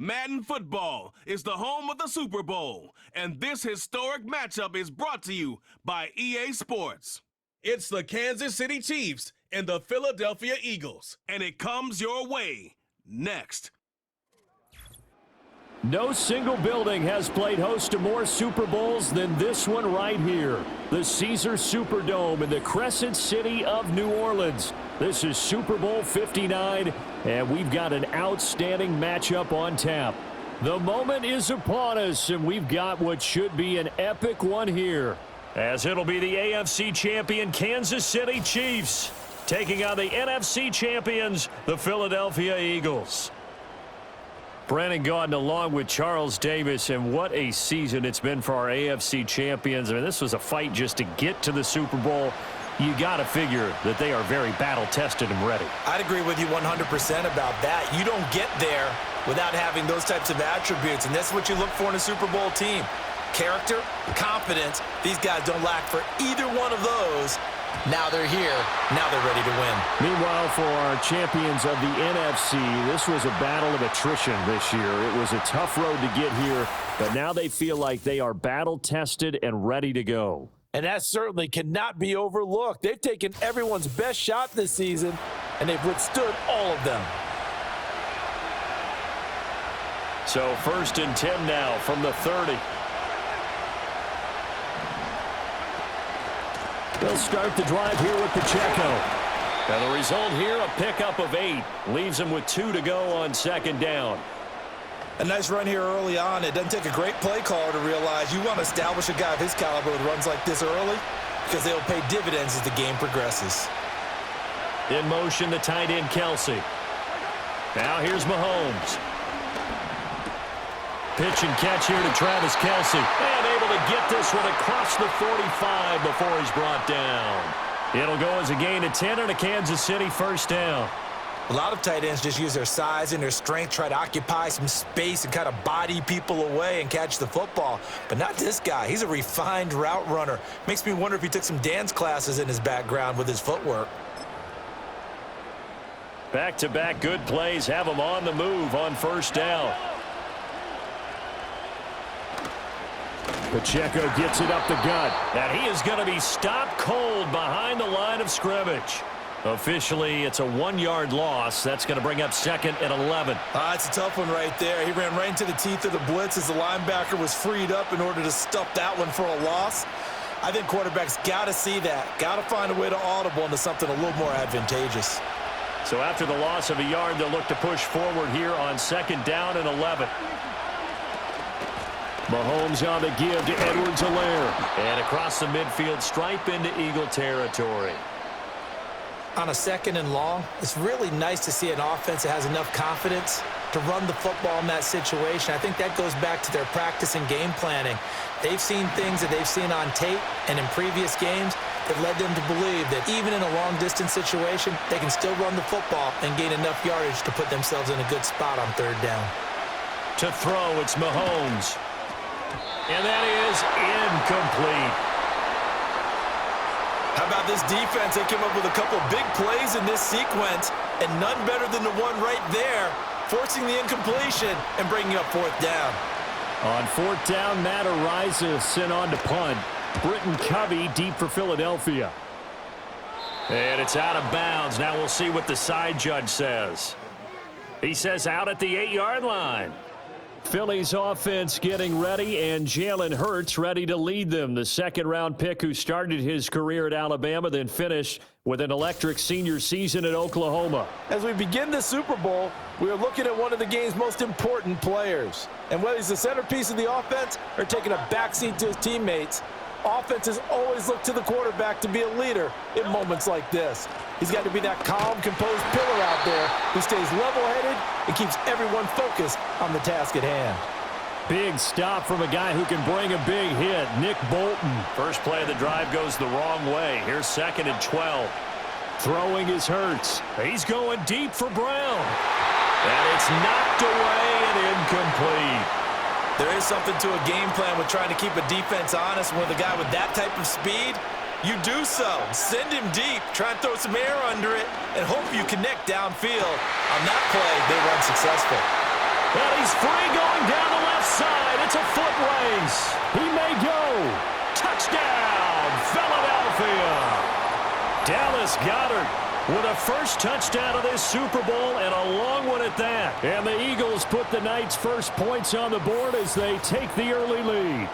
Madden Football is the home of the Super Bowl, and this historic matchup is brought to you by EA Sports. It's the Kansas City Chiefs and the Philadelphia Eagles, and it comes your way next. No single building has played host to more Super Bowls than this one right here. The Caesars Superdome in the Crescent City of New Orleans. This is Super Bowl 59, and we've got an outstanding matchup on tap. The moment is upon us, and we've got what should be an epic one here, as it'll be the AFC champion Kansas City Chiefs taking on the NFC champions, the Philadelphia Eagles. Brandon Gaudin along with Charles Davis, and what a season it's been for our AFC champions. I mean, this was a fight just to get to the Super Bowl. You got to figure that they are very battle-tested and ready. I'd agree with you 100% about that. You don't get there without having those types of attributes, and that's what you look for in a Super Bowl team. Character, confidence. These guys don't lack for either one of those. Now they're here. Now they're ready to win. Meanwhile, for our champions of the NFC, this was a battle of attrition this year. It was a tough road to get here, but now they feel like they are battle-tested and ready to go. And that certainly cannot be overlooked. They've taken everyone's best shot this season, and they've withstood all of them. So 1st and 10 now from the 30. They'll start the drive here with Pacheco. And the result here, a pickup of 8. Leaves them with 2 to go on 2nd down. A nice run here early on. It doesn't take a great play caller to realize you want to establish a guy of his caliber with runs like this early, because they'll pay dividends as the game progresses. In motion, the tight end, Kelsey. Now here's Mahomes. Pitch and catch here to Travis Kelsey. And able to get this one across the 45 before he's brought down. It'll go as a gain of 10 and a Kansas City 1st down. A lot of tight ends just use their size and their strength, try to occupy some space and kind of body people away and catch the football. But not this guy. He's a refined route runner. Makes me wonder if he took some dance classes in his background with his footwork. Back-to-back good plays have him on the move on 1st down. Pacheco gets it up the gut. And he is going to be stopped cold behind the line of scrimmage. Officially, it's a 1-yard loss. That's going to bring up 2nd and 11. It's a tough one right there. He ran right into the teeth of the blitz as the linebacker was freed up in order to stuff that one for a loss. I think quarterbacks got to see that. Got to find a way to audible into something a little more advantageous. So after the loss of a yard, they'll look to push forward here on 2nd down and 11. Mahomes on the give to Edwards-Helaire. And across the midfield stripe into Eagle territory. On a 2nd and long, it's really nice to see an offense that has enough confidence to run the football in that situation. I think that goes back to their practice and game planning. They've seen things that they've seen on tape and in previous games that led them to believe that even in a long-distance situation, they can still run the football and gain enough yardage to put themselves in a good spot on 3rd down. To throw, it's Mahomes. And that is incomplete. How about this defense? They came up with a couple big plays in this sequence, and none better than the one right there, forcing the incompletion and bringing up 4th down. On 4th down, Matt Araiza sent on to punt. Britton Covey deep for Philadelphia. And it's out of bounds. Now we'll see what the side judge says. He says out at the 8-yard line. Philly's offense getting ready, and Jalen Hurts ready to lead them. The 2nd-round pick who started his career at Alabama, then finished with an electric senior season at Oklahoma. As we begin the Super Bowl, we are looking at one of the game's most important players. And whether he's the centerpiece of the offense or taking a backseat to his teammates, offenses always look to the quarterback to be a leader in moments like this. He's got to be that calm, composed pillar out there who stays level-headed and keeps everyone focused on the task at hand. Big stop from a guy who can bring a big hit, Nick Bolton. First play of the drive goes the wrong way. Here's 2nd and 12. Throwing is Hurts. He's going deep for Brown. And it's knocked away and incomplete. There is something to a game plan with trying to keep a defense honest. With a guy with that type of speed, you do so. Send him deep. Try and throw some air under it and hope you connect downfield. On that play, they run successful. And he's free going down the left side. It's a foot race. He may go. Touchdown, Philadelphia. Dallas Goedert with a first touchdown of this Super Bowl, and a long one at that. And the Eagles put the Knights' first points on the board as they take the early lead.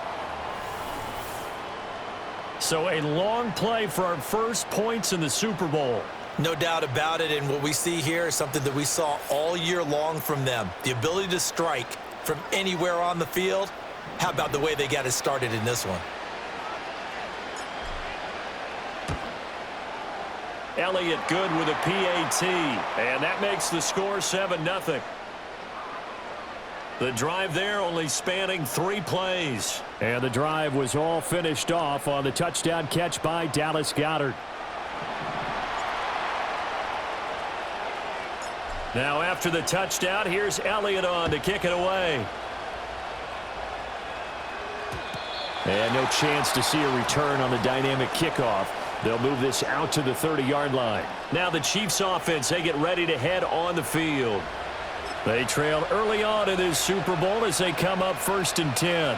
So a long play for our first points in the Super Bowl. No doubt about it, and what we see here is something that we saw all year long from them. The ability to strike from anywhere on the field. How about the way they got it started in this one? Elliott good with a PAT, and that makes the score 7-0. The drive there only spanning 3 plays. And the drive was all finished off on the touchdown catch by Dallas Goedert. Now after the touchdown, here's Elliott on to kick it away. And no chance to see a return on the dynamic kickoff. They'll move this out to the 30-yard line. Now the Chiefs offense, they get ready to head on the field. They trail early on in this Super Bowl as they come up 1st and 10.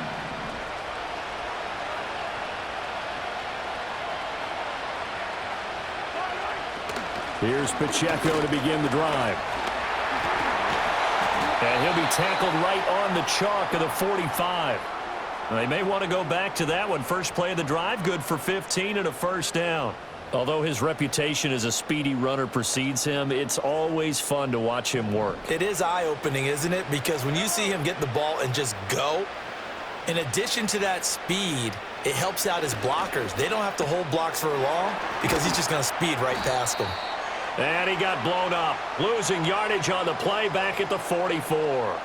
Here's Pacheco to begin the drive. And he'll be tackled right on the chalk of the 45. They may want to go back to that one. First play of the drive, good for 15 and a first down. Although his reputation as a speedy runner precedes him, it's always fun to watch him work. It is eye-opening, isn't it? Because when you see him get the ball and just go, in addition to that speed, it helps out his blockers. They don't have to hold blocks for long because he's just going to speed right past them. And he got blown up, losing yardage on the play back at the 44.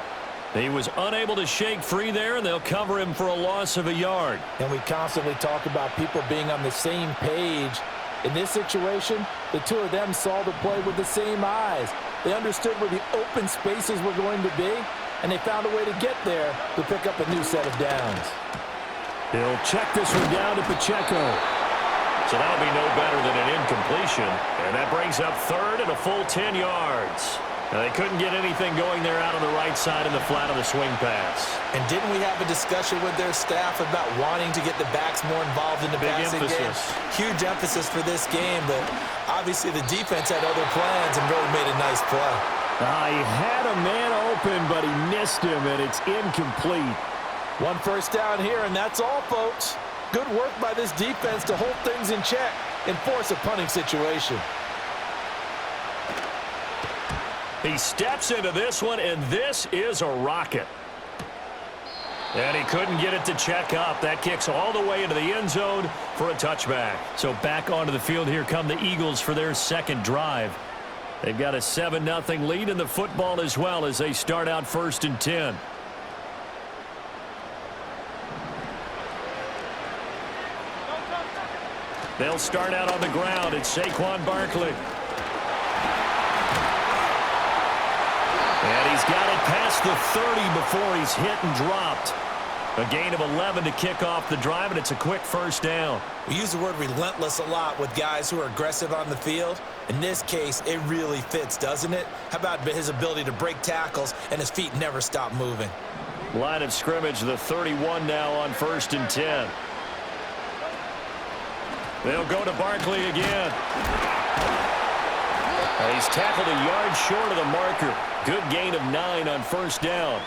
He was unable to shake free there, and they'll cover him for a loss of a yard. And we constantly talk about people being on the same page. In this situation, the two of them saw the play with the same eyes. They understood where the open spaces were going to be, and they found a way to get there to pick up a new set of downs. He'll check this one down to Pacheco. So that'll be no better than an incompletion. And that brings up 3rd and a full 10 yards. Now, they couldn't get anything going there out on the right side in the flat of the swing pass. And didn't we have a discussion with their staff about wanting to get the backs more involved in the passing game? Huge emphasis for this game, but obviously the defense had other plans and really made a nice play. He had a man open, but he missed him, and it's incomplete. 1 first down here, and that's all, folks. Good work by this defense to hold things in check and force a punting situation. He steps into this one, and this is a rocket. And he couldn't get it to check up. That kicks all the way into the end zone for a touchback. So back onto the field, here come the Eagles for their second drive. They've got a 7-0 lead in the football as well as they start out 1st and 10. They'll start out on the ground. It's Saquon Barkley. And he's got it past the 30 before he's hit and dropped. A gain of 11 to kick off the drive, and it's a quick first down. We use the word relentless a lot with guys who are aggressive on the field. In this case, it really fits, doesn't it? How about his ability to break tackles and his feet never stop moving? Line of scrimmage, the 31 now on 1st and 10. They'll go to Barkley again. And he's tackled a yard short of the marker. Good gain of 9 on first down.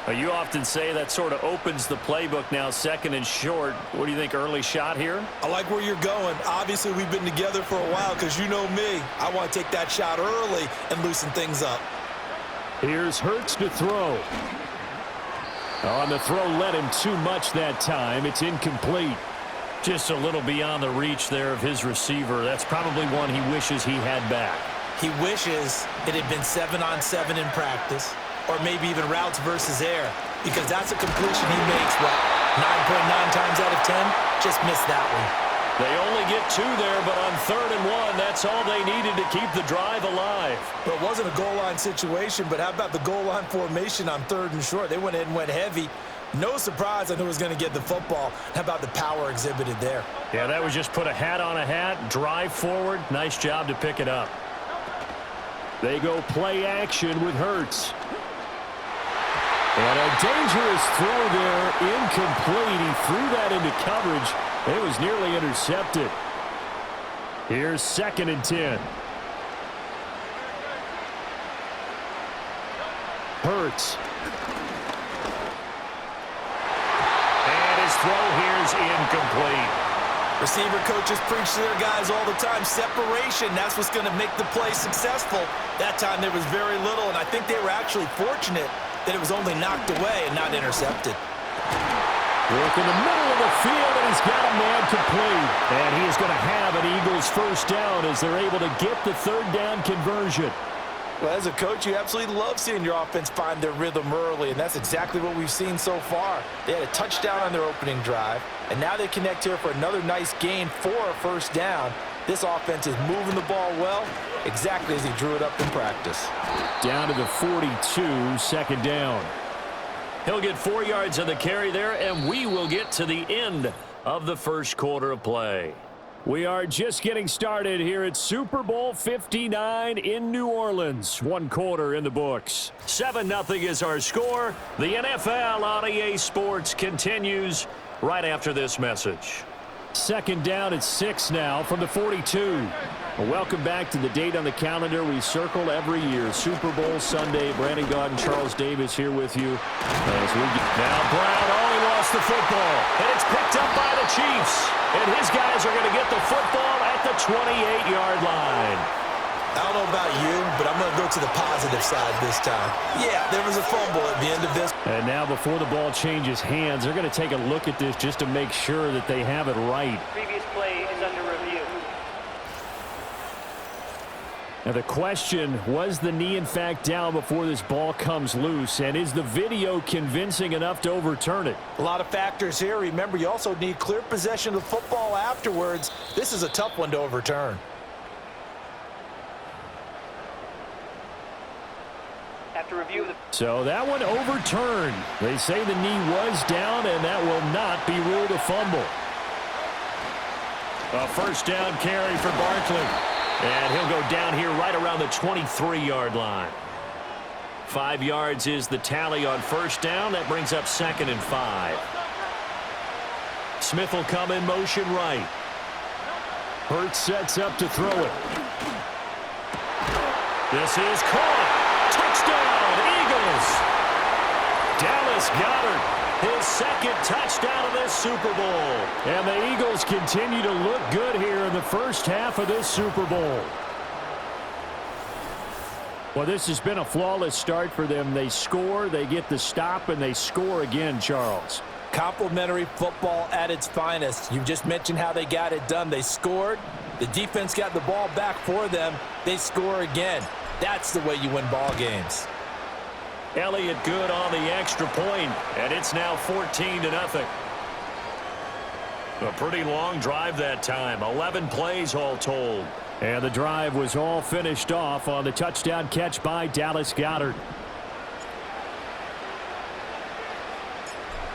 You often say that sort of opens the playbook now, 2nd and short. What do you think, early shot here? I like where you're going. Obviously, we've been together for a while because you know me. I want to take that shot early and loosen things up. Here's Hurts to throw. On the throw, led him too much that time. It's incomplete. Just a little beyond the reach there of his receiver. That's probably one he wishes he had back. He wishes it had been 7-on-7 in practice, or maybe even routes versus air, because that's a completion he makes, what, 9.9 times out of 10? Just missed that one. They only get 2 there, but on 3rd and 1, that's all they needed to keep the drive alive. Well, it wasn't a goal line situation, but how about the goal line formation on 3rd and short? They went in and went heavy. No surprise on who was going to get the football. How about the power exhibited there? Yeah, that was just put a hat on a hat, drive forward. Nice job to pick it up. They go play action with Hurts. And a dangerous throw there, incomplete. He threw that into coverage. It was nearly intercepted. Here's 2nd and 10. Hurts. And his throw here is incomplete. Receiver coaches preach to their guys all the time. Separation, that's what's going to make the play successful. That time there was very little, and I think they were actually fortunate that it was only knocked away and not intercepted. Work in the middle of the field, and he's got a man complete. And he is going to have an Eagles first down as they're able to get the 3rd down conversion. Well, as a coach, you absolutely love seeing your offense find their rhythm early, and that's exactly what we've seen so far. They had a touchdown on their opening drive, and now they connect here for another nice gain for a first down. This offense is moving the ball well, exactly as he drew it up in practice. Down to the 42, 2nd down. He'll get 4 yards on the carry there, and we will get to the end of the first quarter of play. We are just getting started here at Super Bowl 59 in New Orleans. 1 quarter in the books. 7-0 is our score. The NFL on EA Sports continues right after this message. 2nd down at 6 now from the 42. Welcome back to the date on the calendar we circle every year. Super Bowl Sunday. Brandon Gaudin, Charles Davis here with you. As we get now Brown only lost the football. And it's picked up by the Chiefs. And his guys are going to get the football at the 28-yard line. I don't know about you, but I'm going to go to the positive side this time. Yeah, there was a fumble at the end of this. And now before the ball changes hands, they're going to take a look at this just to make sure that they have it right. Previous play is under review. Now the question, was the knee in fact down before this ball comes loose? And is the video convincing enough to overturn it? A lot of factors here. Remember, you also need clear possession of the football afterwards. This is a tough one to overturn. After review, So that one overturned. They say the knee was down, and that will not be ruled a fumble. A first down carry for Barkley. And he'll go down here right around the 23-yard line. 5 yards is the tally on first down. That brings up 2nd and 5. Smith will come in motion right. Hurts sets up to throw it. This is caught. Touchdown, Eagles. Dallas Goedert. His 2nd touchdown of this Super Bowl. And the Eagles continue to look good here in the first half of this Super Bowl. Well, this has been a flawless start for them. They score, they get the stop, and they score again, Charles. Complimentary football at its finest. You just mentioned how they got it done. They scored. The defense got the ball back for them. They score again. That's the way you win ball games. Elliott good on the extra point, and it's now 14-0. A pretty long drive that time, 11 plays all told. And the drive was all finished off on the touchdown catch by Dallas Goedert.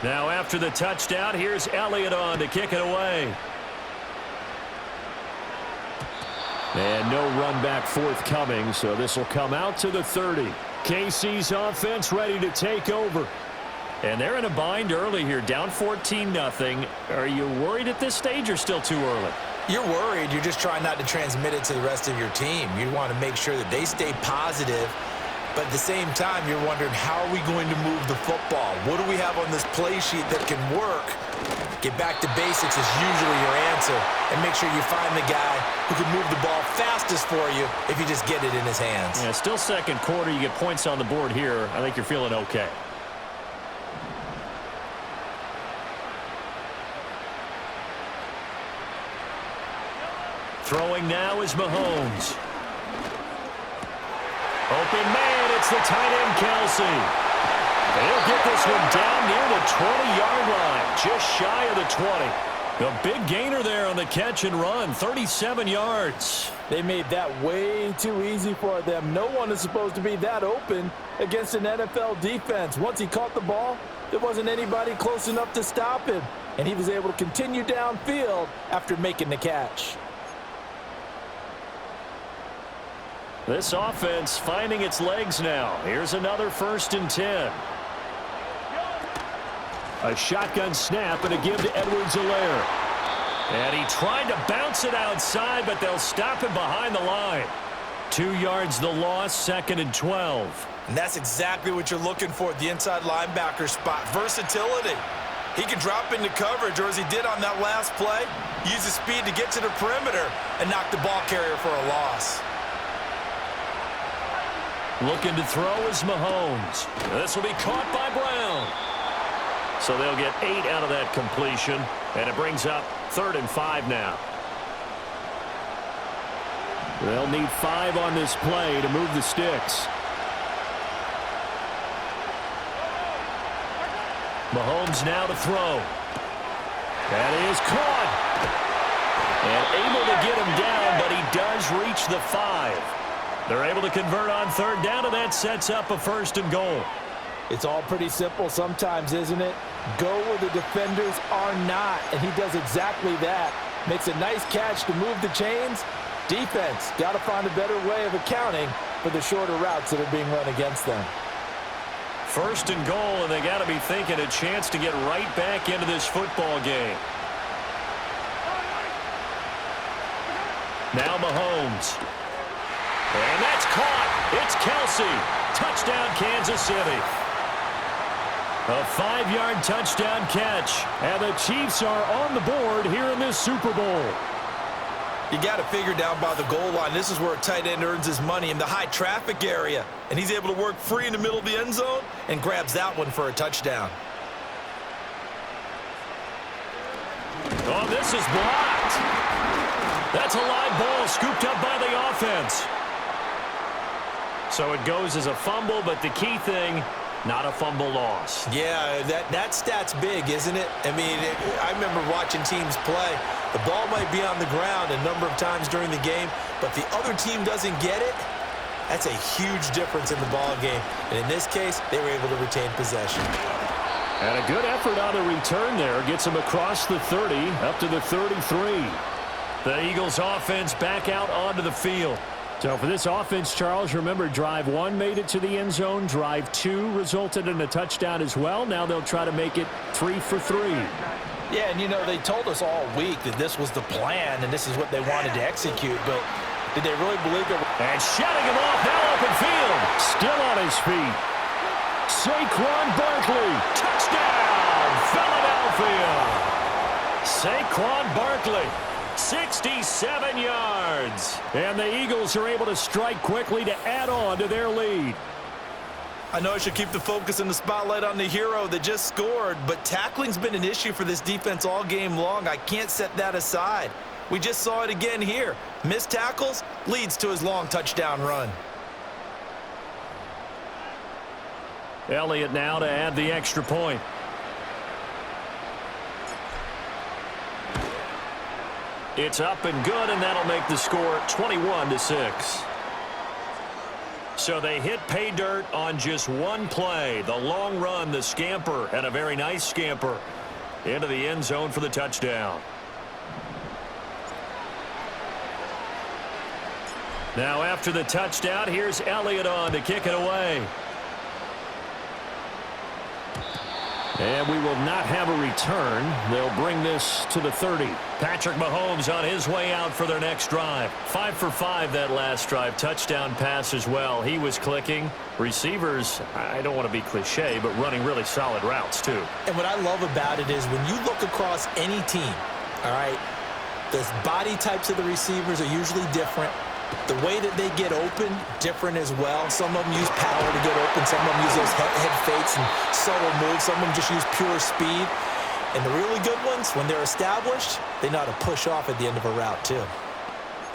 Now after the touchdown, here's Elliott on to kick it away. And no run back forthcoming, so this will come out to the 30. KC's offense ready to take over. And they're in a bind early here, down 14-0. Are you worried at this stage or still too early? You're worried. You're just trying not to transmit it to the rest of your team. You want to make sure that they stay positive. But at the same time, you're wondering, how are we going to move the football? What do we have on this play sheet that can work? Get back to basics is usually your answer. And make sure you find the guy who can move the ball fastest for you if you just get it in his hands. Yeah, still 2nd quarter. You get points on the board here. I think you're feeling okay. Throwing now is Mahomes. Open man, it's the tight end Kelsey. He'll get this one down near the 20-yard line, just shy of the 20. A big gainer there on the catch and run, 37 yards. They made that way too easy for them. No one is supposed to be that open against an NFL defense. Once he caught the ball, there wasn't anybody close enough to stop him, and he was able to continue downfield after making the catch. This offense finding its legs now. Here's another 1st and 10. A shotgun snap and a give to Edwards-Helaire. And he tried to bounce it outside, but they'll stop him behind the line. 2 yards the loss, 2nd and 12. And that's exactly what you're looking for at the inside linebacker spot. Versatility. He can drop into coverage, or as he did on that last play, use his speed to get to the perimeter and knock the ball carrier for a loss. Looking to throw is Mahomes. This will be caught by Brown. So they'll get 8 out of that completion, and it brings up 3rd and 5 now. They'll need 5 on this play to move the sticks. Mahomes now to throw. That is caught. And able to get him down, but he does reach the 5. They're able to convert on 3rd down, and that sets up a 1st and goal. It's all pretty simple sometimes, isn't it? Go where the defenders are not, and he does exactly that. Makes a nice catch to move the chains. Defense got to find a better way of accounting for the shorter routes that are being run against them. 1st and goal, and they got to be thinking a chance to get right back into this football game. Now Mahomes. And that's caught. It's Kelsey. Touchdown, Kansas City. A 5-yard touchdown catch. And the Chiefs are on the board here in this Super Bowl. You got to figure down by the goal line. This is where a tight end earns his money, in the high traffic area. And he's able to work free in the middle of the end zone and grabs that one for a touchdown. Oh, this is blocked. That's a live ball scooped up by the offense. So it goes as a fumble, but the key thing, not a fumble loss. Yeah, that stat's big, isn't it? I mean, I remember watching teams play. The ball might be on the ground a number of times during the game, but the other team doesn't get it. That's a huge difference in the ball game. And in this case, they were able to retain possession. And a good effort on the return there. Gets them across the 30, up to the 33. The Eagles offense back out onto the field. So for this offense, Charles, remember, drive 1 made it to the end zone. Drive 2 resulted in a touchdown as well. Now they'll try to make it 3 for 3. Yeah, and you know, they told us all week that this was the plan and this is what they wanted to execute, but did they really believe it? And shutting him off now open field. Still on his feet. Saquon Barkley. Touchdown, Philadelphia. Saquon Barkley. 67 yards. And the Eagles are able to strike quickly to add on to their lead. I know I should keep the focus and the spotlight on the hero that just scored, but tackling's been an issue for this defense all game long. I can't set that aside. We just saw it again here. Missed tackles leads to his long touchdown run. Elliott now to add the extra point. It's up and good, and that'll make the score 21-6. So they hit pay dirt on just one play. The long run, the scamper, and a very nice scamper into the end zone for the touchdown. Now after the touchdown, here's Elliott on to kick it away. And we will not have a return. They'll bring this to the 30. Patrick Mahomes on his way out for their next drive. 5 for 5 that last drive. Touchdown pass as well. He was clicking. Receivers, I don't want to be cliche, but running really solid routes too. And what I love about it is when you look across any team, all right, the body types of the receivers are usually different. The way that they get open, different as well. Some of them use power to get open. Some of them use those head fakes and subtle moves. Some of them just use pure speed. And the really good ones, when they're established, they know how to push off at the end of a route too.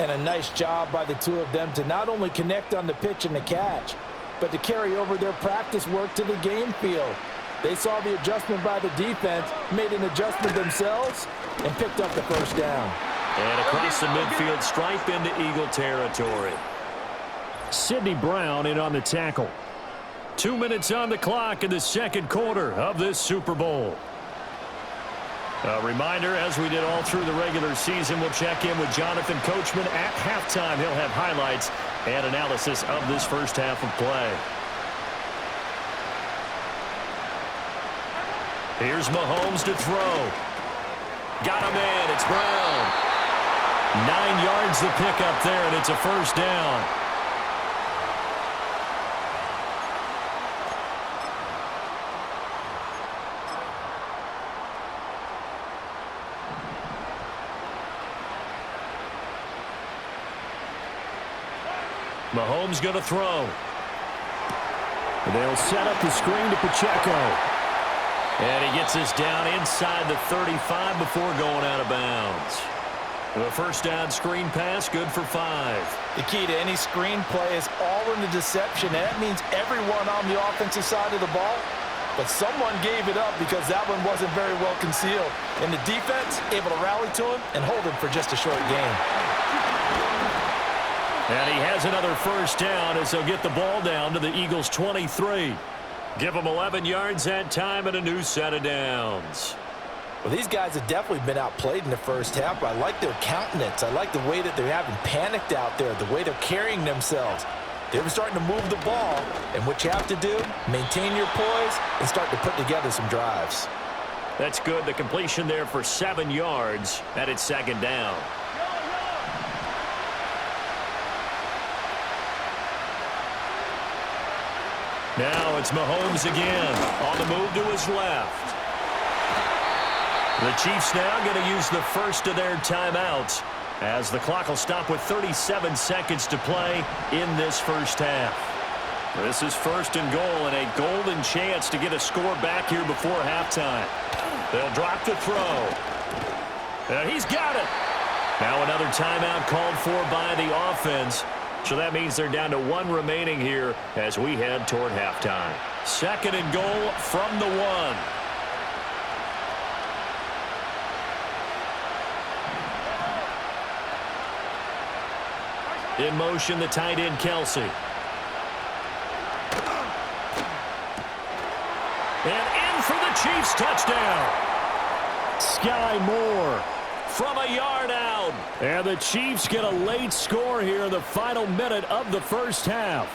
And a nice job by the two of them to not only connect on the pitch and the catch, but to carry over their practice work to the game field. They saw the adjustment by the defense, made an adjustment themselves, and picked up the first down. And across the midfield stripe into Eagle territory. Sidney Brown in on the tackle. 2 minutes on the clock in the second quarter of this Super Bowl. A reminder, as we did all through the regular season, we'll check in with Jonathan Coachman at halftime. He'll have highlights and analysis of this first half of play. Here's Mahomes to throw. Got him in. It's Brown. 9 yards to pick up there, and it's a first down. Mahomes going to throw. They'll set up the screen to Pacheco. And he gets this down inside the 35 before going out of bounds. The first down screen pass, good for 5. The key to any screen play is all in the deception. And that means everyone on the offensive side of the ball. But someone gave it up because that one wasn't very well concealed. And the defense able to rally to him and hold him for just a short gain. And he has another first down as they'll get the ball down to the Eagles' 23. Give them 11 yards that time and a new set of downs. Well, these guys have definitely been outplayed in the first half, but I like their countenance. I like the way that they're having panicked out there, the way they're carrying themselves. They're starting to move the ball, and what you have to do, maintain your poise and start to put together some drives. That's good. The completion there for 7 yards, and it's second down. Now it's Mahomes again on the move to his left. The Chiefs now going to use the first of their timeouts as the clock will stop with 37 seconds to play in this first half. This is first and goal and a golden chance to get a score back here before halftime. They'll drop to throw. And he's got it. Now another timeout called for by the offense. So that means they're down to 1 remaining here as we head toward halftime. Second and goal from the 1. In motion, the tight end, Kelsey. And in for the Chiefs touchdown. Sky Moore from a yard out. And the Chiefs get a late score here in the final minute of the first half.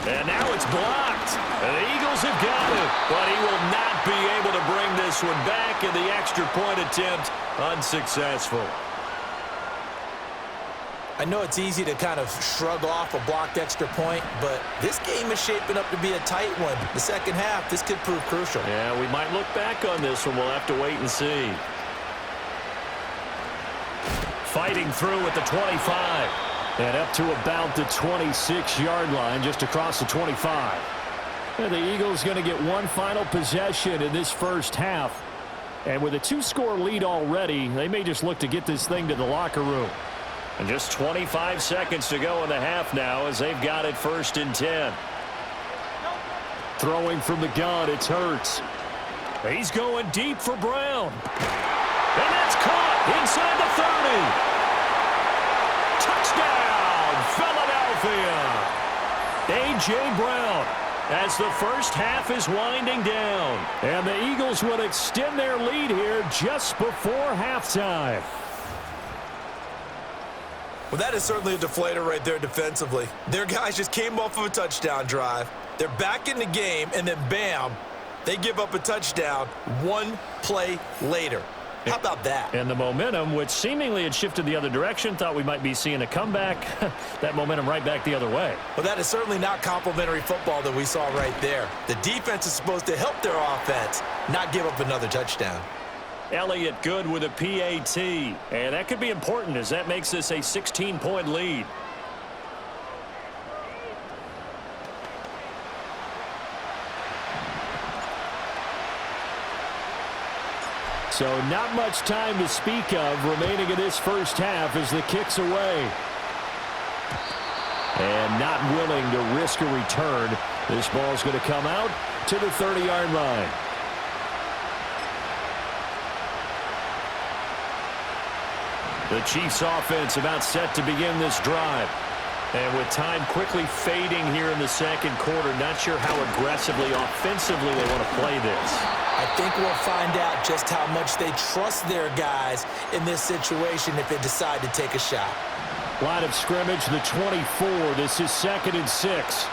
And now it's blocked. The Eagles have got it, but he will not be able to bring this one back, and the extra point attempt unsuccessful. I know it's easy to kind of shrug off a blocked extra point, but this game is shaping up to be a tight one. The second half, this could prove crucial. Yeah, we might look back on this one. We'll have to wait and see. Fighting through at the 25. And up to about the 26-yard line, just across the 25. And the Eagles going to get one final possession in this first half. And with a 2-score lead already, they may just look to get this thing to the locker room. And just 25 seconds to go in the half now as they've got it 1st and 10. Throwing from the gun, it's Hurts. He's going deep for Brown. And that's caught inside the 30. Touchdown, Philadelphia. A.J. Brown as the first half is winding down. And the Eagles will extend their lead here just before halftime. Well, that is certainly a deflator right there defensively. Their guys just came off of a touchdown drive. They're back in the game, and then bam, they give up a touchdown 1 play later. How about that? And the momentum, which seemingly had shifted the other direction, thought we might be seeing a comeback. That momentum right back the other way. Well, that is certainly not complimentary football that we saw right there. The defense is supposed to help their offense, not give up another touchdown. Elliott good with a PAT. And that could be important as that makes this a 16-point lead. So not much time to speak of remaining in this first half as the kick's away. And not willing to risk a return. This ball's going to come out to the 30-yard line. The Chiefs offense about set to begin this drive. And with time quickly fading here in the second quarter, not sure how aggressively, offensively they want to play this. I think we'll find out just how much they trust their guys in this situation if they decide to take a shot. Line of scrimmage, the 24. This is 2nd and 6.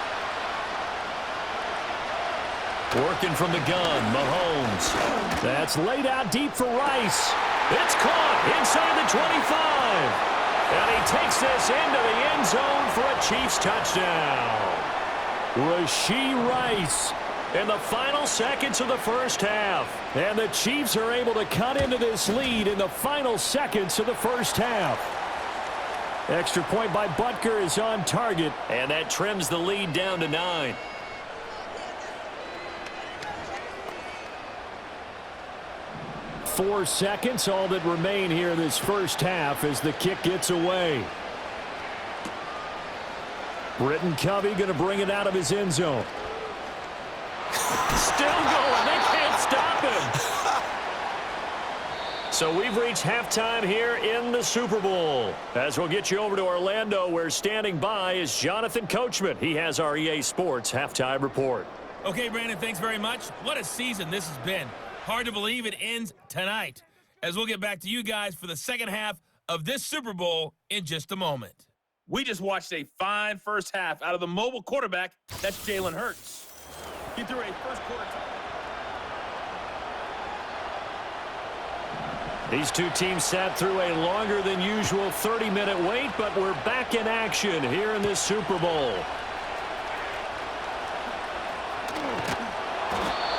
Working from the gun, Mahomes. That's laid out deep for Rice. It's caught inside the 25. And he takes this into the end zone for a Chiefs touchdown. Rashee Rice in the final seconds of the first half. And the Chiefs are able to cut into this lead in the final seconds of the first half. Extra point by Butker is on target, and that trims the lead down to 9. Four seconds, all that remain here this first half as the kick gets away. Britton Covey going to bring it out of his end zone. Still going. They can't stop him. So we've reached halftime here in the Super Bowl. As we'll get you over to Orlando, where standing by is Jonathan Coachman. He has our EA Sports halftime report. Okay, Brandon, thanks very much. What a season this has been. Hard to believe it ends tonight, as we'll get back to you guys for the second half of this Super Bowl in just a moment. We just watched a fine first half out of the mobile quarterback. That's Jalen Hurts. He threw a first quarter. These two teams sat through a longer than usual 30-minute wait, but we're back in action here in this Super Bowl.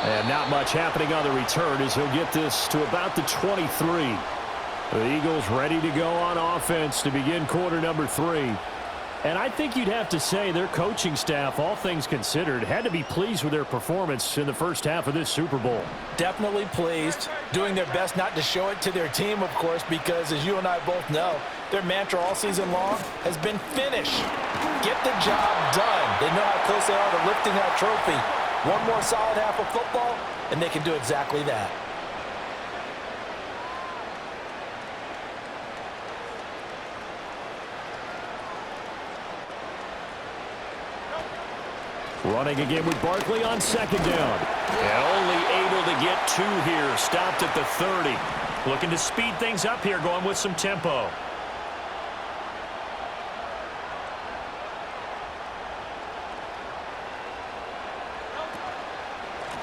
And not much happening on the return as he'll get this to about the 23. The Eagles ready to go on offense to begin quarter number 3. And I think you'd have to say their coaching staff, all things considered, had to be pleased with their performance in the first half of this Super Bowl. Definitely pleased, doing their best not to show it to their team, of course, because as you and I both know, their mantra all season long has been finish. Get the job done. They know how close they are to lifting that trophy. One more solid half of football, and they can do exactly that. Running again with Barkley on second down. And only able to get 2 here. Stopped at the 30. Looking to speed things up here, going with some tempo.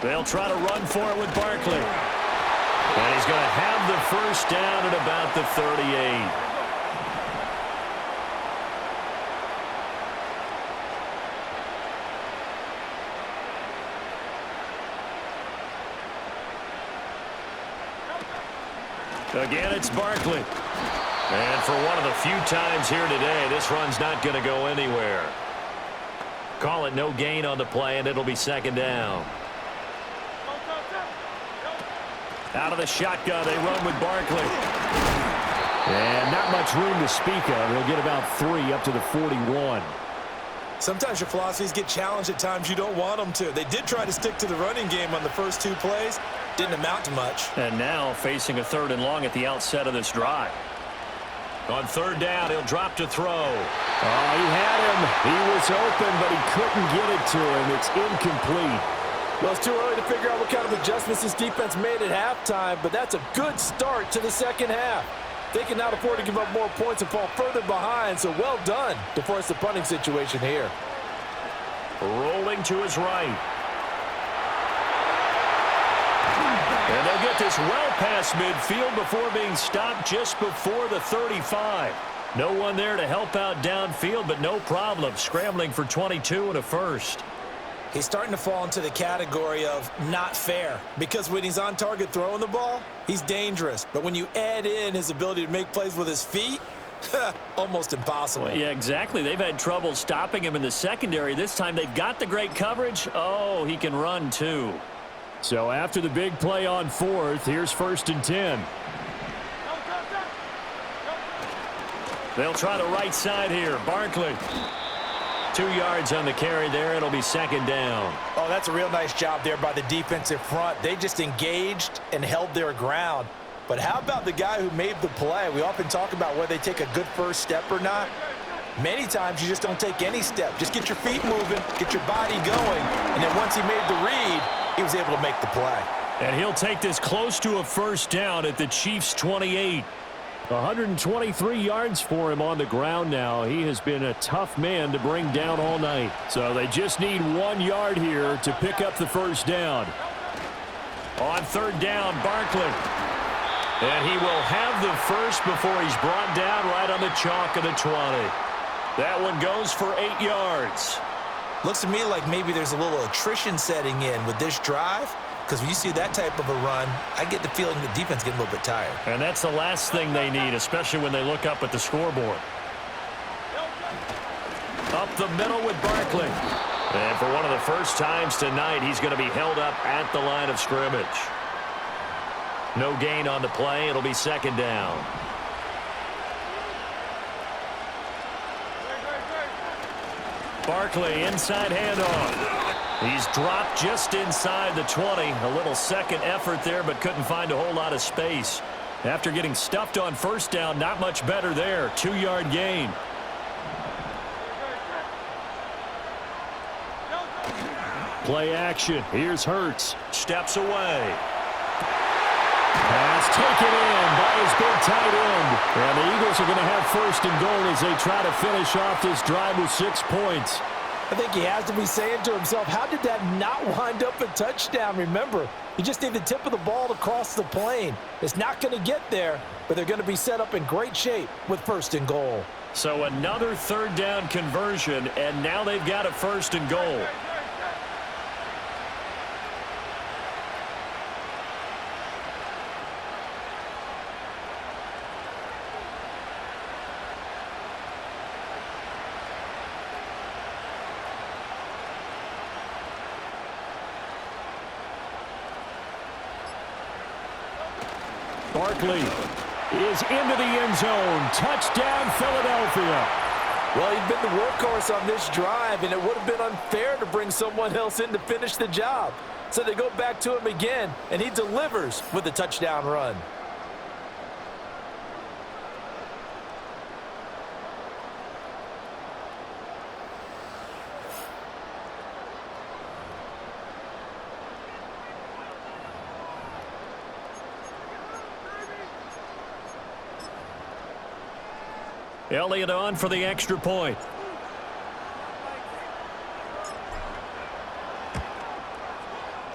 They'll try to run for it with Barkley. And he's going to have the first down at about the 38. Again, it's Barkley. And for one of the few times here today, this run's not going to go anywhere. Call it no gain on the play, and it'll be second down. Out of the shotgun, they run with Barkley. And not much room to speak of. They'll get about 3 up to the 41. Sometimes your philosophies get challenged at times you don't want them to. They did try to stick to the running game on the first 2 plays. Didn't amount to much. And now facing a 3rd and long at the outset of this drive. On 3rd down, he'll drop to throw. Oh, he had him. He was open, but he couldn't get it to him. It's incomplete. Well, it's too early to figure out what kind of adjustments this defense made at halftime, but that's a good start to the second half. They can not afford to give up more points and fall further behind, so well done to force the punting situation here. Rolling to his right. And they'll get this well past midfield before being stopped just before the 35. No one there to help out downfield, but no problem. Scrambling for 22 and a first. He's starting to fall into the category of not fair, because when he's on target throwing the ball, he's dangerous. But when you add in his ability to make plays with his feet, almost impossible. Well, yeah, exactly. They've had trouble stopping him in the secondary. This time they've got the great coverage. Oh, he can run too. So after the big play on 4th, here's 1st and 10. They'll try the right side here. Barkley. 2 yards on the carry there. It'll be second down. Oh, that's a real nice job there by the defensive front. They just engaged and held their ground. But how about the guy who made the play? We often talk about whether they take a good first step or not. Many times you just don't take any step. Just get your feet moving, get your body going, and then once he made the read, he was able to make the play. And he'll take this close to a first down at the Chiefs' 28. 123 yards for him on the ground now. He has been a tough man to bring down all night. So they just need 1 yard here to pick up the first down. On third down, Barkley. And he will have the first before he's brought down right on the chalk of the 20. That one goes for 8 yards. Looks to me like maybe there's a little attrition setting in with this drive. Because when you see that type of a run, I get the feeling the defense getting a little bit tired. And that's the last thing they need, especially when they look up at the scoreboard. Up the middle with Barkley. And for one of the first times tonight, he's going to be held up at the line of scrimmage. No gain on the play. It'll be second down. Barkley, inside handoff. He's dropped just inside the 20. A little second effort there, but couldn't find a whole lot of space. After getting stuffed on first down, not much better there. 2-yard gain. Play action. Here's Hurts. Steps away. Pass taken in by his big tight end. And the Eagles are going to have first and goal as they try to finish off this drive with 6 points. I think he has to be saying to himself, how did that not wind up a touchdown? Remember, you just need the tip of the ball to cross the plane. It's not going to get there, but they're going to be set up in great shape with first and goal. So another third down conversion, and now they've got a first and goal. Barkley is into the end zone. Touchdown, Philadelphia. Well, he's been the workhorse on this drive, and it would have been unfair to bring someone else in to finish the job. So they go back to him again, and he delivers with a touchdown run. Elliott on for the extra point.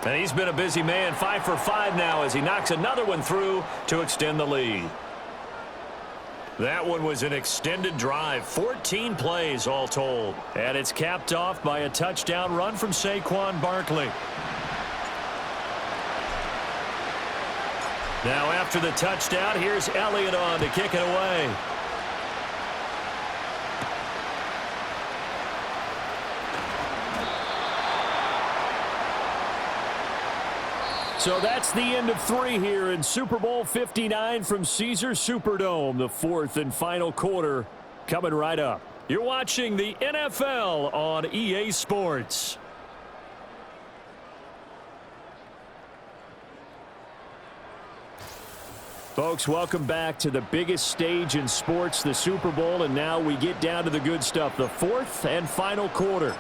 And he's been a busy man, 5 for 5 now as he knocks another one through to extend the lead. That one was an extended drive, 14 plays all told. And it's capped off by a touchdown run from Saquon Barkley. Now after the touchdown, here's Elliott on to kick it away. So that's the end of 3 here in Super Bowl 59 from Caesars Superdome. The 4th and final quarter coming right up. You're watching the NFL on EA Sports. Folks, welcome back to the biggest stage in sports, the Super Bowl, and now we get down to the good stuff, the 4th and final quarter.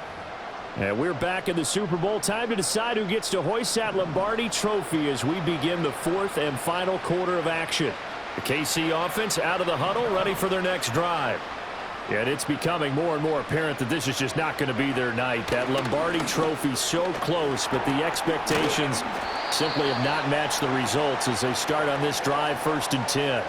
And we're back in the Super Bowl. Time to decide who gets to hoist that Lombardi trophy as we begin the 4th and final quarter of action. The KC offense out of the huddle, ready for their next drive. And it's becoming more and more apparent that this is just not going to be their night. That Lombardi trophy so close, but the expectations simply have not matched the results as they start on this drive 1st and 10.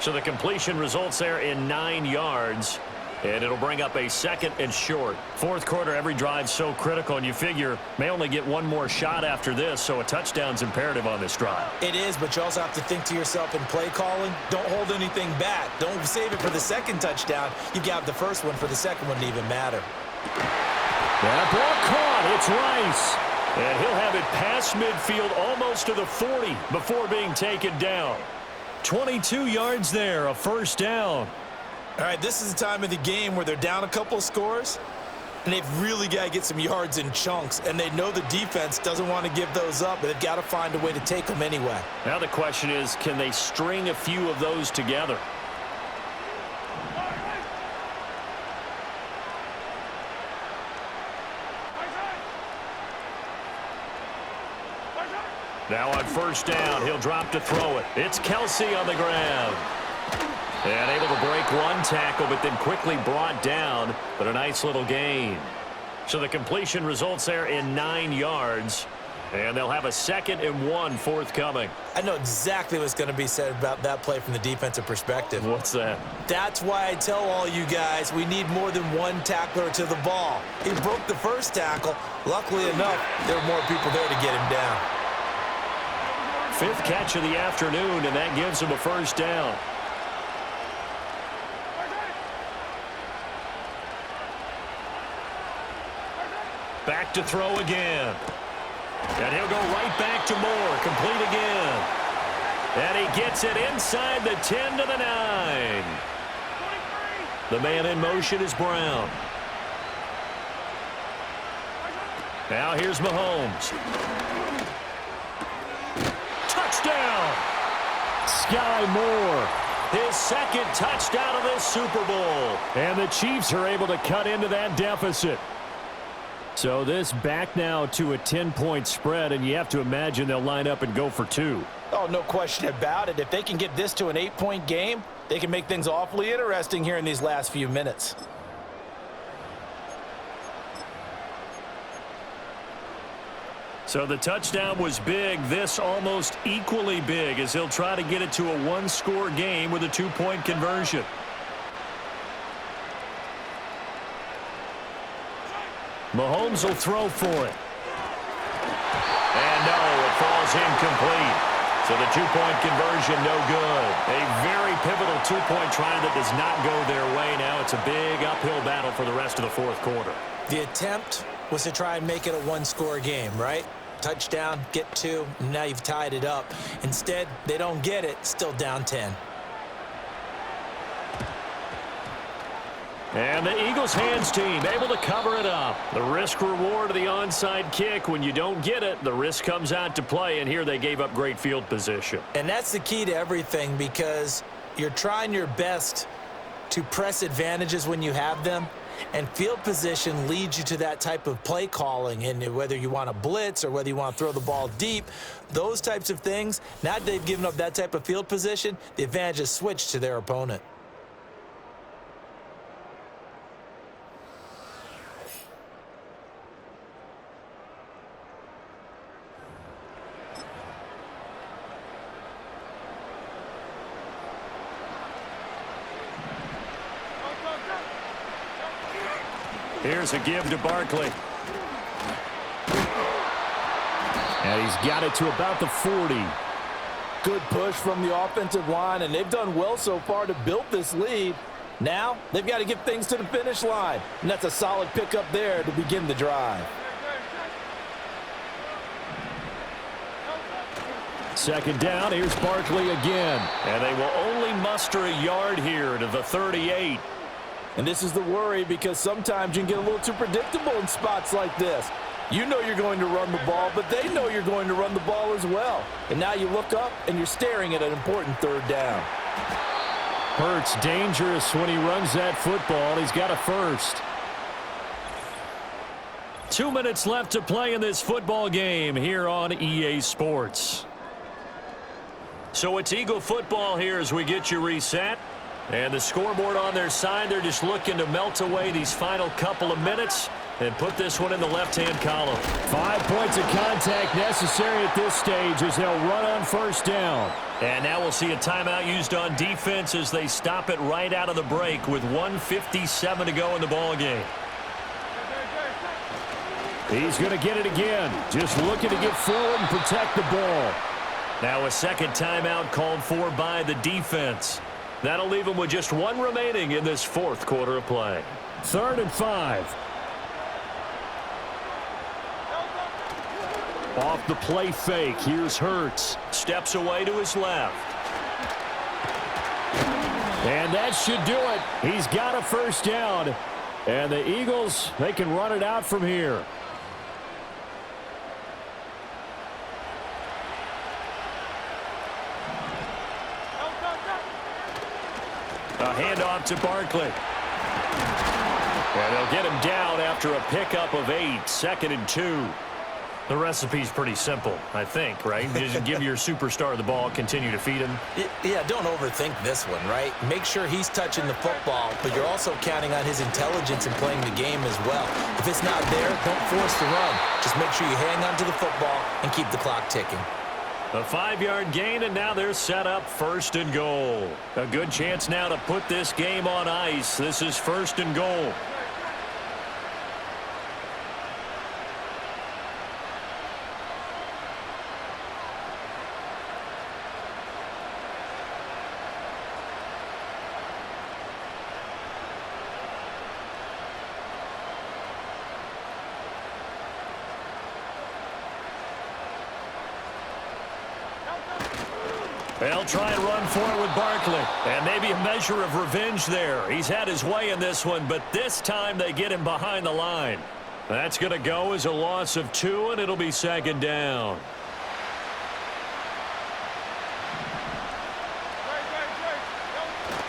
So the completion results there in 9 yards. And it'll bring up a 2nd and short. 4th quarter, every drive so critical, and you figure may only get one more shot after this, so a touchdown's imperative on this drive. It is, but you also have to think to yourself in play calling, don't hold anything back. Don't save it for the 2nd touchdown. You got the first one for the 2nd one to even matter. That ball caught. It's Rice. And he'll have it past midfield almost to the 40 before being taken down. 22 yards there, a first down. All right, this is the time of the game where they're down a couple of scores, and they've really got to get some yards in chunks, and they know the defense doesn't want to give those up, but they've got to find a way to take them anyway. Now the question is, can they string a few of those together? Now on first down, he'll drop to throw it. It's Kelsey on the ground. And able to break one tackle, but then quickly brought down. But a nice little gain. So the completion results there in 9 yards. And they'll have a 2nd and 1 forthcoming. I know exactly what's going to be said about that play from the defensive perspective. What's that? That's why I tell all you guys we need more than one tackler to the ball. He broke the first tackle. Luckily enough, there were more people there to get him down. 5th catch of the afternoon, and that gives him a first down. Back to throw again. And he'll go right back to Moore. Complete again. And he gets it inside the 10 to the 9. The man in motion is Brown. Now here's Mahomes. Touchdown! Sky Moore. His 2nd touchdown of this Super Bowl. And the Chiefs are able to cut into that deficit. So this back now to a 10-point spread, and you have to imagine they'll line up and go for 2. Oh, no question about it. If they can get this to an 8-point game, they can make things awfully interesting here in these last few minutes. So the touchdown was big. This almost equally big as he'll try to get it to a 1-score game with a 2-point conversion. Mahomes will throw for it. And no, it falls incomplete. So the 2-point conversion, no good. A very pivotal 2-point try that does not go their way. Now it's a big uphill battle for the rest of the 4th quarter. The attempt was to try and make it a 1-score game, right? Touchdown, get 2, and now you've tied it up. Instead, they don't get it, still down 10. And the Eagles hands team able to cover it up. The risk reward of the onside kick. When you don't get it, the risk comes out to play, and here they gave up great field position. And that's the key to everything, because you're trying your best to press advantages when you have them, and field position leads you to that type of play calling. And whether you want to blitz or whether you want to throw the ball deep, those types of things, now that they've given up that type of field position, the advantage is switched to their opponent. Here's a give to Barkley. And he's got it to about the 40. Good push from the offensive line, and they've done well so far to build this lead. Now they've got to get things to the finish line, and that's a solid pickup there to begin the drive. 2nd down, here's Barkley again. And they will only muster a yard here to the 38. And this is the worry, because sometimes you can get a little too predictable in spots like this. You know you're going to run the ball, but they know you're going to run the ball as well. And now you look up, and you're staring at an important 3rd down. Hurts dangerous when he runs that football. He's got a first. 2 minutes left to play in this football game here on EA Sports. So it's Eagle football here as we get you reset. And the scoreboard on their side, they're just looking to melt away these final couple of minutes and put this one in the left-hand column. 5 points of contact necessary at this stage as they'll run on 1st down. And now we'll see a timeout used on defense as they stop it right out of the break with 1:57 to go in the ballgame. He's going to get it again, just looking to get forward and protect the ball. Now a 2nd timeout called for by the defense. That'll leave them with just 1 remaining in this 4th quarter of play. 3rd and 5. Off the play fake, here's Hurts. Steps away to his left. And that should do it. He's got a first down. And the Eagles, they can run it out from here. A handoff to Barkley. And they'll get him down after a pickup of 8. 2nd and 2. The recipe's pretty simple, I think, right? Just give your superstar the ball, continue to feed him. Yeah, don't overthink this one, right? Make sure he's touching the football, but you're also counting on his intelligence in playing the game as well. If it's not there, don't force the run. Just make sure you hang on to the football and keep the clock ticking. A 5-yard gain, and now they're set up 1st and goal. A good chance now to put this game on ice. This is 1st and goal. They'll try and run for it with Barkley. And maybe a measure of revenge there. He's had his way in this one, but this time they get him behind the line. That's going to go as a loss of 2, and it'll be 2nd down.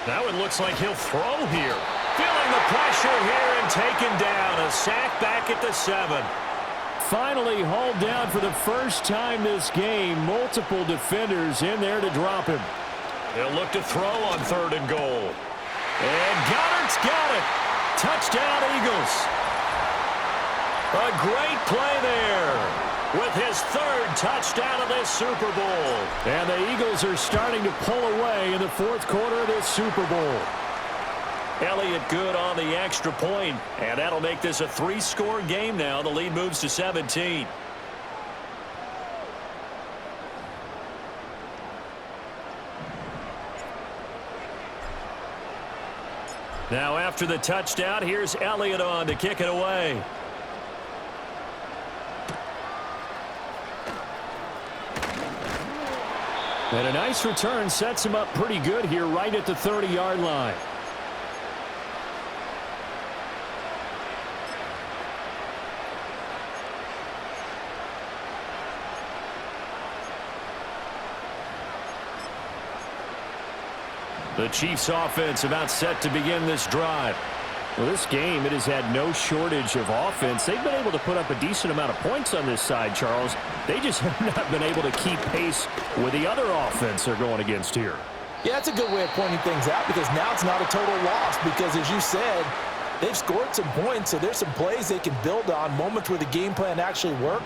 Now it looks like he'll throw here. Feeling the pressure here and taken down. A sack back at the 7. Finally hauled down for the first time this game. Multiple defenders in there to drop him. They'll look to throw on 3rd and goal. And Goddard's got it. Touchdown, Eagles. A great play there with his 3rd touchdown of this Super Bowl. And the Eagles are starting to pull away in the 4th quarter of this Super Bowl. Elliott good on the extra point, and that'll make this a 3-score game now. The lead moves to 17. Now after the touchdown, here's Elliott on to kick it away. And a nice return sets him up pretty good here right at the 30-yard line. The Chiefs offense about set to begin this drive. Well, this game, it has had no shortage of offense. They've been able to put up a decent amount of points on this side, Charles. They just have not been able to keep pace with the other offense they're going against here. Yeah, that's a good way of pointing things out because now it's not a total loss because, as you said, they've scored some points, so there's some plays they can build on, moments where the game plan actually worked.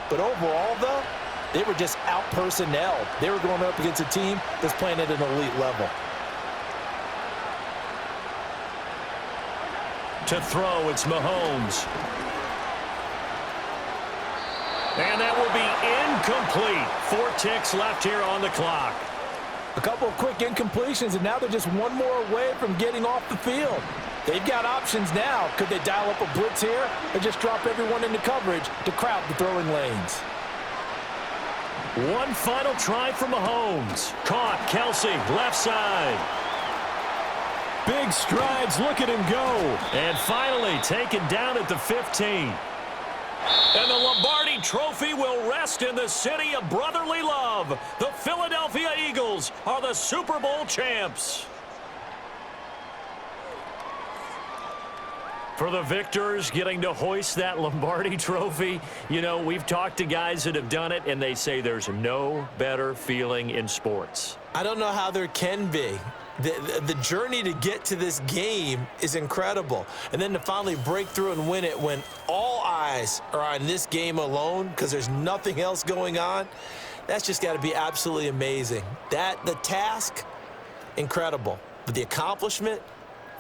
But overall, though, they were just out-personnelled. They were going up against a team that's playing at an elite level. To throw, it's Mahomes. And that will be incomplete. 4 ticks left here on the clock. A couple of quick incompletions, and now they're just one more away from getting off the field. They've got options now. Could they dial up a blitz here or just drop everyone into coverage to crowd the throwing lanes? One final try for Mahomes. Caught, Kelsey, left side. Big strides, look at him go. And finally taken down at the 15. And the Lombardi Trophy will rest in the city of brotherly love. The Philadelphia Eagles are the Super Bowl champs. For the victors getting to hoist that Lombardi Trophy, you know, we've talked to guys that have done it, and they say there's no better feeling in sports. I don't know how there can be. The journey to get to this game is incredible. And then to finally break through and win it when all eyes are on this game alone because there's nothing else going on, that's just got to be absolutely amazing. The task, incredible. But the accomplishment,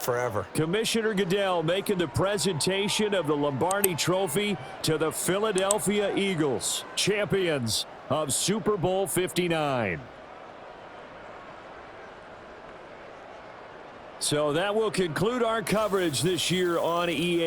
forever. Commissioner Goodell making the presentation of the Lombardi Trophy to the Philadelphia Eagles, champions of Super Bowl 59. So that will conclude our coverage this year on EA.